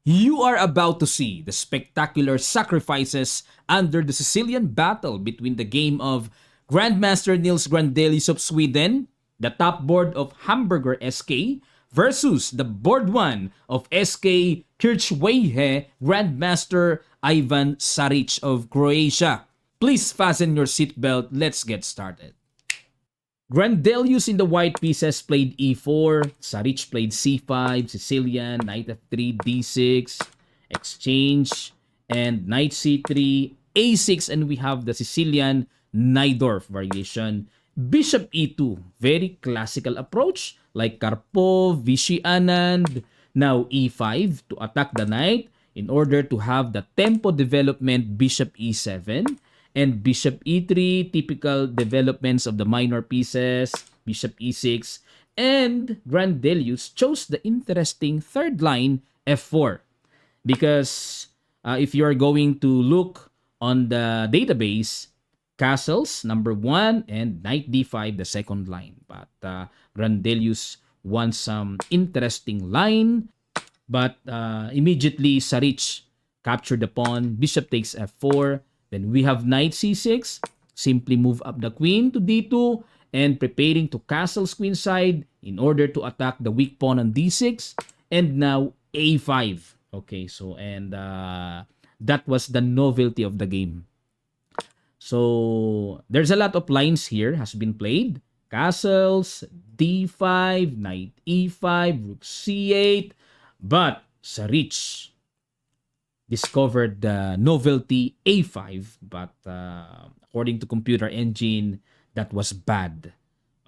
You are about to see the spectacular sacrifices under the Sicilian battle between the game of Grandmaster Nils Grandelius of Sweden, the top board of Hamburger SK, versus the board 1 of SK Kirchweihe Grandmaster Ivan Saric of Croatia. Please fasten your seatbelt. Let's get started. Grandelius in the white pieces played e4, Saric played c5, Sicilian, knight f3, d6, exchange, and knight c3, a6, and we have the Sicilian Najdorf variation. Bishop e2, very classical approach like Karpov, Vichy Anand. Now e5 to attack the knight in order to have the tempo development bishop e7 and bishop e3, typical developments of the minor pieces, bishop e6, and Grandelius chose the interesting third line f4 because if you are going to look on the database, castles number 1 and knight d5 the second line, but Grandelius wants some interesting line, but immediately Saric captured the pawn, bishop takes f4, then we have knight c6, simply move up the queen to d2 and preparing to castle's queen side in order to attack the weak pawn on d6, and now a5. Okay, so and that was the novelty of the game. So there's a lot of lines here has been played. Castles, d5, knight e5, rook c8, but Saric discovered the novelty a5, but according to computer engine, that was bad.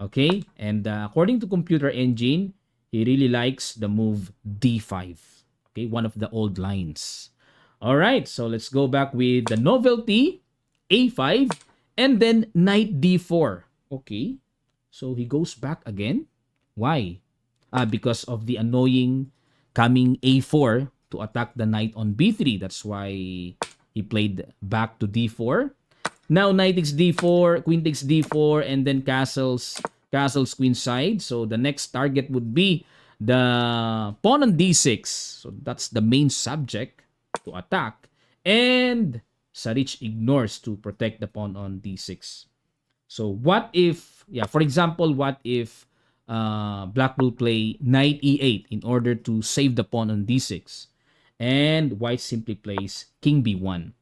Okay, and according to computer engine, he really likes the move d5. Okay, one of the old lines. All right, so let's go back with the novelty a5 and then knight d4. Okay, so he goes back again. Why? Because of the annoying coming a4 to attack the knight on b3. That's why he played back to d4. Now knight takes d4, queen takes d4, and then castles queen side. So the next target would be the pawn on d6. So that's the main subject to attack. And Saric ignores to protect the pawn on d6. So what if, for example, what if Black will play knight e8 in order to save the pawn on d6? And white simply plays king b1.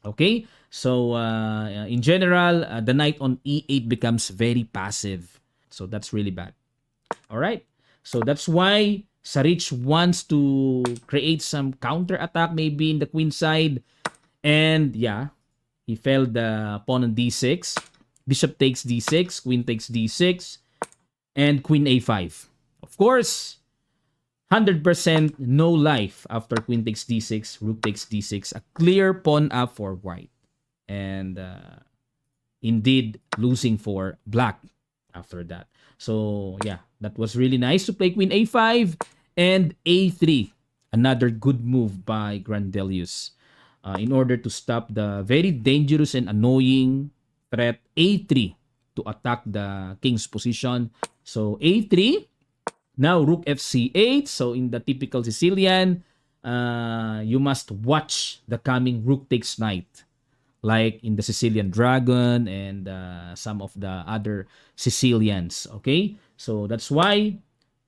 Okay, so in general, the knight on e8 becomes very passive. So that's really bad. All right, so that's why Saric wants to create some counter attack maybe in the queen side. And he failed the pawn on d6. Bishop takes d6, queen takes d6, and queen a5. Of course, 100% no life after queen takes d6, rook takes d6, a clear pawn up for white. And indeed losing for black after that. So that was really nice to play queen a5 and a3. Another good move by Grandelius in order to stop the very dangerous and annoying threat a3 to attack the king's position. So a3. Now, rook fc8. So, in the typical Sicilian, you must watch the coming rook takes knight. Like in the Sicilian Dragon and some of the other Sicilians. Okay? So, that's why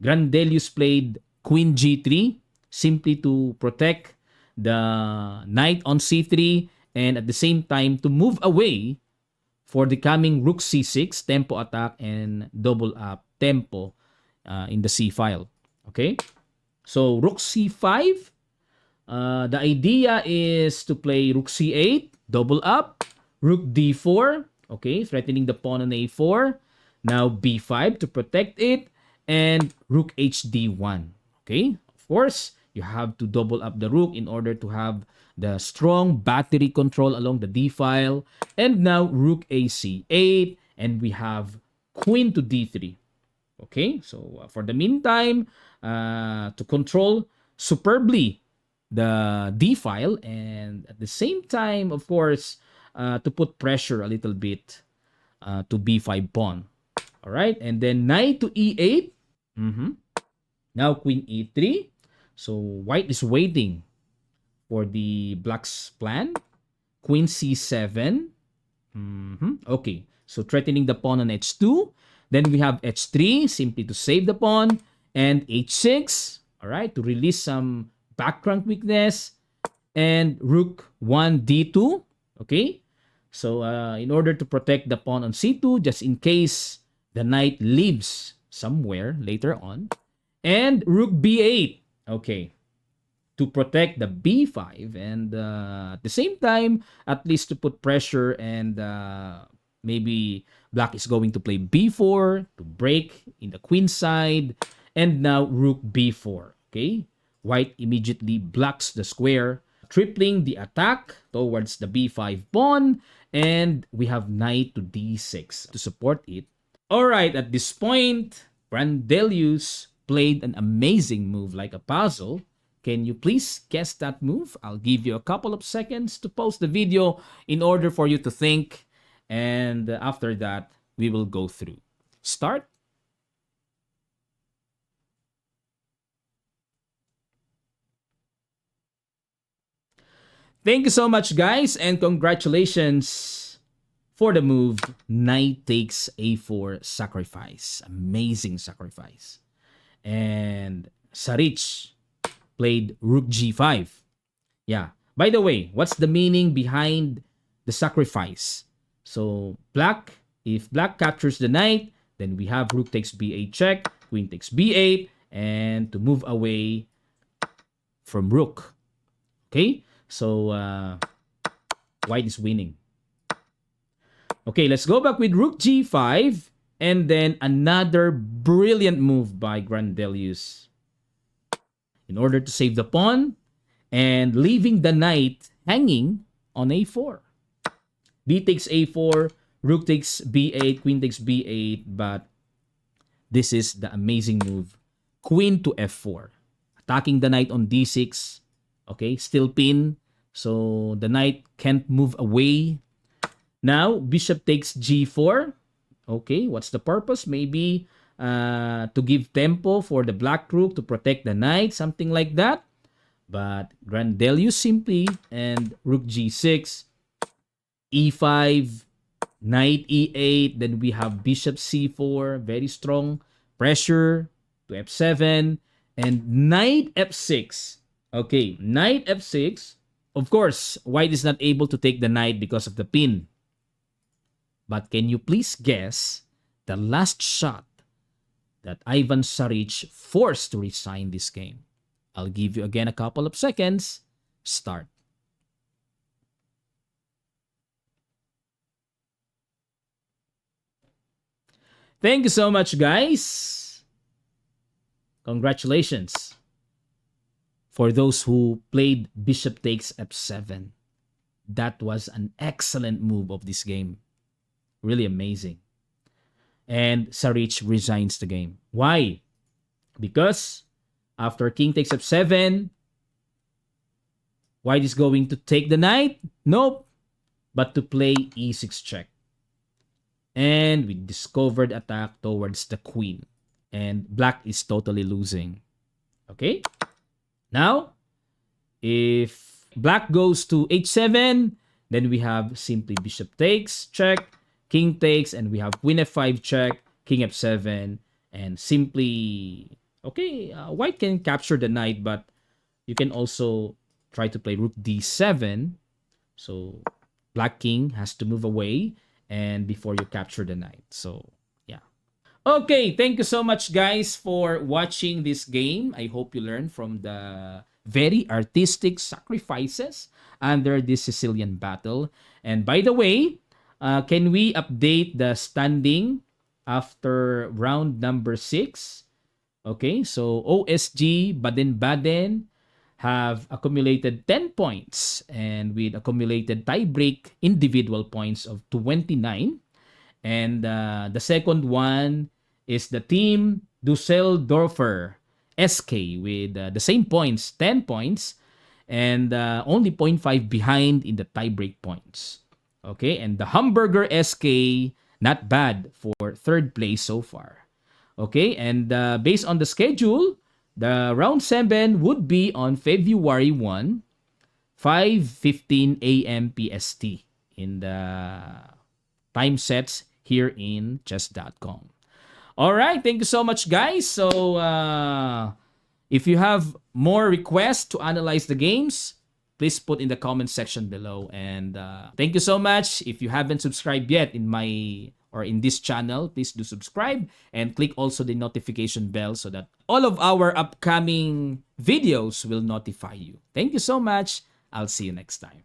Grandelius played queen g3 simply to protect the knight on c3 and at the same time to move away for the coming rook c6, tempo attack and double up tempo in the C file. Okay, so rook c5. The idea is to play rook c8, double up, rook d4. Okay, threatening the pawn on a4. Now b5 to protect it, and rook hd1. Okay, of course you have to double up the rook in order to have the strong battery control along the d file. And now rook ac8, and we have queen to d3. Okay, so for the meantime, to control superbly the D file and at the same time, of course, to put pressure a little bit to B5 pawn. All right, and then knight to E8. Now queen E3. So white is waiting for the black's plan. Queen c7. Okay, so threatening the pawn on h2. Then we have h3, simply to save the pawn. And h6, all right, to release some back rank weakness. And rook 1 d2, okay? So in order to protect the pawn on c2, just in case the knight leaves somewhere later on. And rook b8, okay, to protect the b5, and at the same time, at least to put pressure, and maybe black is going to play b4 to break in the queen side. And now rook b4, okay? White immediately blocks the square, tripling the attack towards the b5 pawn, and we have knight to d6 to support it. All right, at this point, Brandelius played an amazing move like a puzzle. Can you please guess that move? I'll give you a couple of seconds to pause the video in order for you to think. And after that, we will go through. Start. Thank you so much, guys, and congratulations for the move knight takes a4 sacrifice. Amazing sacrifice. And Sarich played rook g5. Yeah. By the way, what's the meaning behind the sacrifice? So if black captures the knight, then we have rook takes b8 check, queen takes b8, and to move away from rook. Okay? So white is winning. Okay, let's go back with rook g5, and then another brilliant move by Grandelius. In order to save the pawn and leaving the knight hanging on a4. D takes a4, rook takes b8, queen takes b8, but this is the amazing move. Queen to f4. Attacking the knight on d6. Okay, still pin. So the knight can't move away. Now, bishop takes g4. Okay, what's the purpose? Maybe to give tempo for the black rook to protect the knight, something like that. But Grandelius simply, and rook g6, e5, knight e8, then we have bishop c4, very strong pressure to f7, and knight f6. Okay, knight f6. Of course, white is not able to take the knight because of the pin. But can you please guess the last shot that Ivan Sarich forced to resign this game? I'll give you again a couple of seconds. Start. Thank you so much, guys. Congratulations for those who played bishop takes f7. That was an excellent move of this game. Really amazing. And Sarich resigns the game. Why? Because after king takes f7, white is going to take the knight? Nope. But to play e6 check. And we discovered attack towards the queen. And black is totally losing. Okay? Now, if black goes to h7, then we have simply bishop takes, check, king takes, and we have queen f5 check, king f7, and simply, okay, white can capture the knight, but you can also try to play rook d7. So black king has to move away and before you capture the knight. So yeah. Okay, thank you so much, guys, for watching this game. I hope you learned from the very artistic sacrifices under this Sicilian battle. And by the way, can we update the standing after round number 6? Okay, so OSG Baden-Baden have accumulated 10 points, and with accumulated tie-break individual points of 29. And the second one is the team Dusseldorfer SK with the same points, 10 points, and only 0.5 behind in the tie-break points. Okay, and the Hamburger SK, not bad for third place so far. Okay, and based on the schedule, The round 7 would be on February 1, 5:15 a.m. PST in the time sets here in chess.com. All right, thank you so much, guys. So, if you have more requests to analyze the games, please put in the comment section below. And thank you so much. If you haven't subscribed yet in my or in this channel, please do subscribe and click also the notification bell so that all of our upcoming videos will notify you. Thank you so much. I'll see you next time.